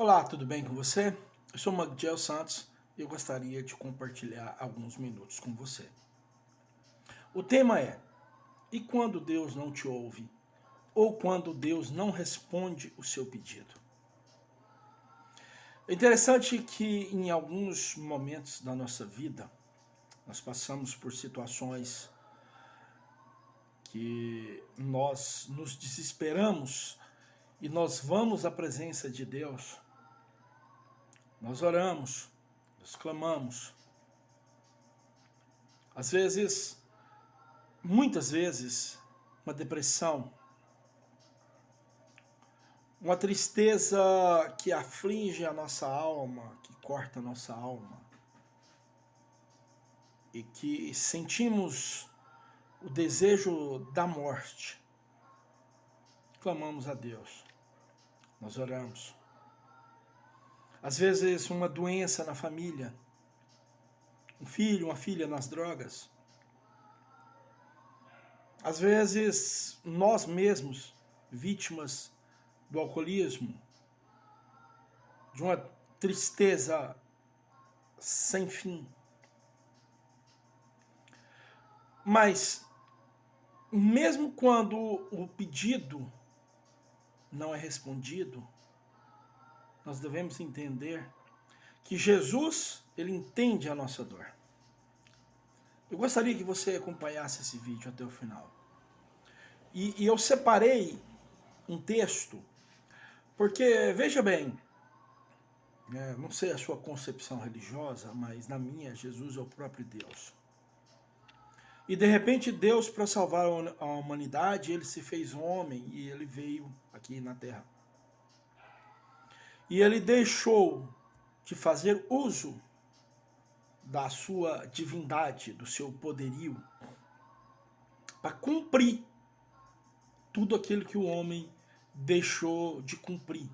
Olá, tudo bem com você? Eu sou Magdiel Santos e eu gostaria de compartilhar alguns minutos com você. O tema é: e quando Deus não te ouve? Ou quando Deus não responde o seu pedido? É interessante que em alguns momentos da nossa vida nós passamos por situações que nós nos desesperamos e nós vamos à presença de Deus, nós oramos, nós clamamos. Às vezes, muitas vezes, uma depressão, uma tristeza que aflige a nossa alma, que corta a nossa alma, e que sentimos o desejo da morte. Clamamos a Deus, nós oramos. Às vezes, uma doença na família, um filho, uma filha nas drogas. Às vezes, nós mesmos, vítimas do alcoolismo, de uma tristeza sem fim. Mas, mesmo quando o pedido não é respondido, nós devemos entender que Jesus, ele entende a nossa dor. Eu gostaria que você acompanhasse esse vídeo até o final. E eu separei um texto, porque, veja bem, não sei a sua concepção religiosa, mas na minha, Jesus é o próprio Deus. E de repente Deus, para salvar a humanidade, ele se fez homem e ele veio aqui na Terra. E ele deixou de fazer uso da sua divindade, do seu poderio, para cumprir tudo aquilo que o homem deixou de cumprir,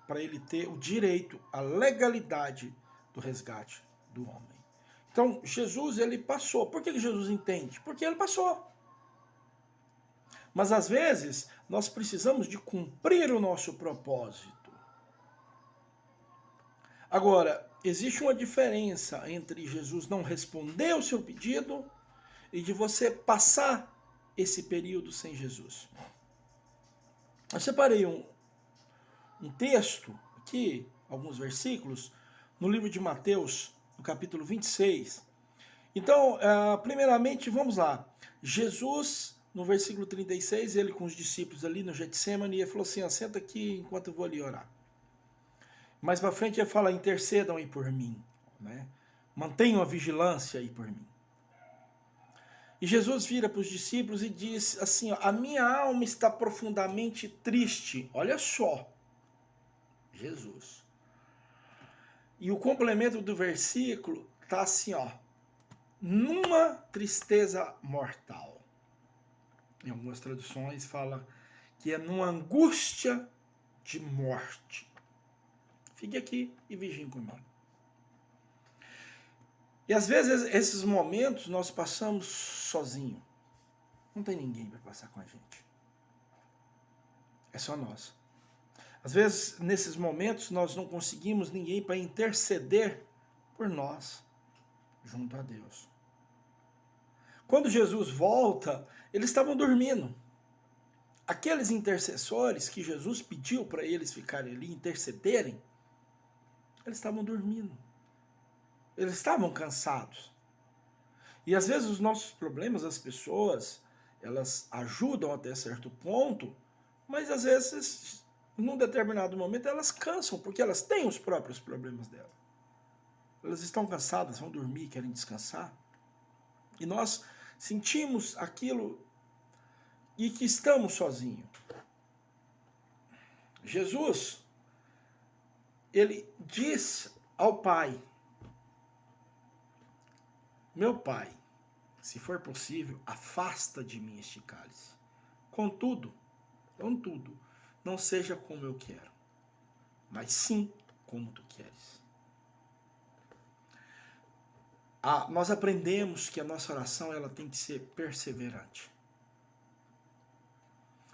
para ele ter o direito, a legalidade do resgate do homem. Então, Jesus, ele passou. Por que Jesus entende? Porque ele passou. Mas, às vezes, nós precisamos de cumprir o nosso propósito. Agora, existe uma diferença entre Jesus não responder ao seu pedido e de você passar esse período sem Jesus. Eu separei um texto aqui, alguns versículos, no livro de Mateus, no capítulo 26. Então, primeiramente, vamos lá. Jesus, no versículo 36, ele com os discípulos ali no Getsemane, ele falou assim, senta aqui enquanto eu vou ali orar. Mais para frente ele fala, intercedam aí por mim, né? Mantenham a vigilância aí por mim. E Jesus vira para os discípulos e diz assim, a minha alma está profundamente triste. Olha só, Jesus. E o complemento do versículo está assim, numa tristeza mortal. Em algumas traduções fala que é numa angústia de morte. Fique aqui e vigiem comigo. E às vezes esses momentos nós passamos sozinho. Não tem ninguém para passar com a gente. É só nós. Às vezes nesses momentos nós não conseguimos ninguém para interceder por nós junto a Deus. Quando Jesus volta, eles estavam dormindo. Aqueles intercessores que Jesus pediu para eles ficarem ali, intercederem, eles estavam dormindo. Eles estavam cansados. E às vezes os nossos problemas, as pessoas, elas ajudam até certo ponto, mas às vezes, num determinado momento, elas cansam, porque elas têm os próprios problemas delas. Elas estão cansadas, vão dormir, querem descansar. E nós sentimos aquilo e que estamos sozinhos. Jesus, ele diz ao Pai, meu Pai, se for possível, afasta de mim este cálice. Contudo, não seja como eu quero, mas sim como tu queres. Nós aprendemos que a nossa oração ela tem que ser perseverante.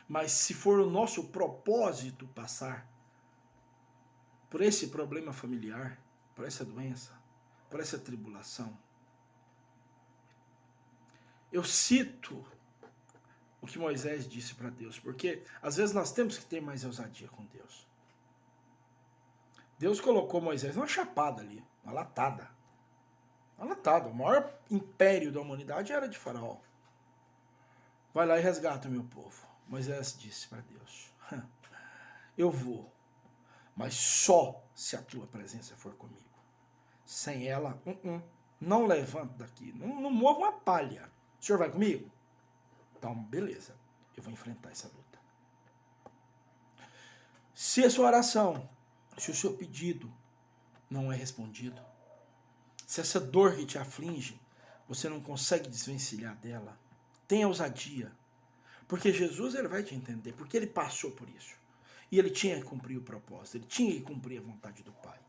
Mas se for o nosso propósito passar por esse problema familiar, por essa doença, por essa tribulação. Eu cito o que Moisés disse para Deus, porque às vezes nós temos que ter mais ousadia com Deus. Deus colocou Moisés numa chapada ali, uma latada. Uma latada. O maior império da humanidade era de Faraó. Vai lá e resgata o meu povo. Moisés disse para Deus: eu vou, mas só se a tua presença for comigo. Sem ela, não levanto daqui, não movo uma palha. O senhor vai comigo? Então, beleza, eu vou enfrentar essa luta. Se a sua oração, se o seu pedido não é respondido, se essa dor que te aflige, você não consegue desvencilhar dela, tenha ousadia. Porque Jesus, ele vai te entender, porque ele passou por isso. E ele tinha que cumprir o propósito, ele tinha que cumprir a vontade do Pai.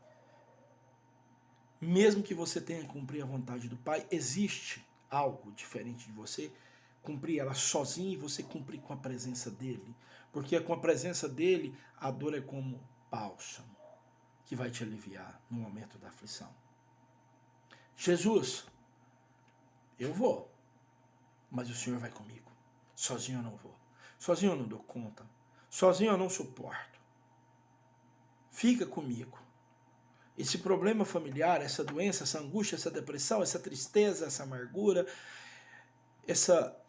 Mesmo que você tenha que cumprir a vontade do Pai, existe algo diferente de você cumprir ela sozinho e você cumprir com a presença dele. Porque com a presença dele, a dor é como bálsamo, que vai te aliviar no momento da aflição. Jesus, eu vou, mas o Senhor vai comigo. Sozinho eu não vou. Sozinho eu não dou conta. Sozinho eu não suporto. Fica comigo. Esse problema familiar, essa doença, essa angústia, essa depressão, essa tristeza, essa amargura,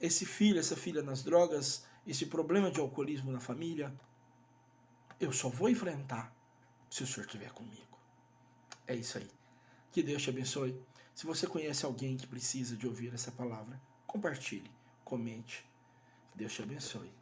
esse filho, essa filha nas drogas, esse problema de alcoolismo na família, eu só vou enfrentar se o Senhor estiver comigo. É isso aí. Que Deus te abençoe. Se você conhece alguém que precisa de ouvir essa palavra, compartilhe, comente. Que Deus te abençoe.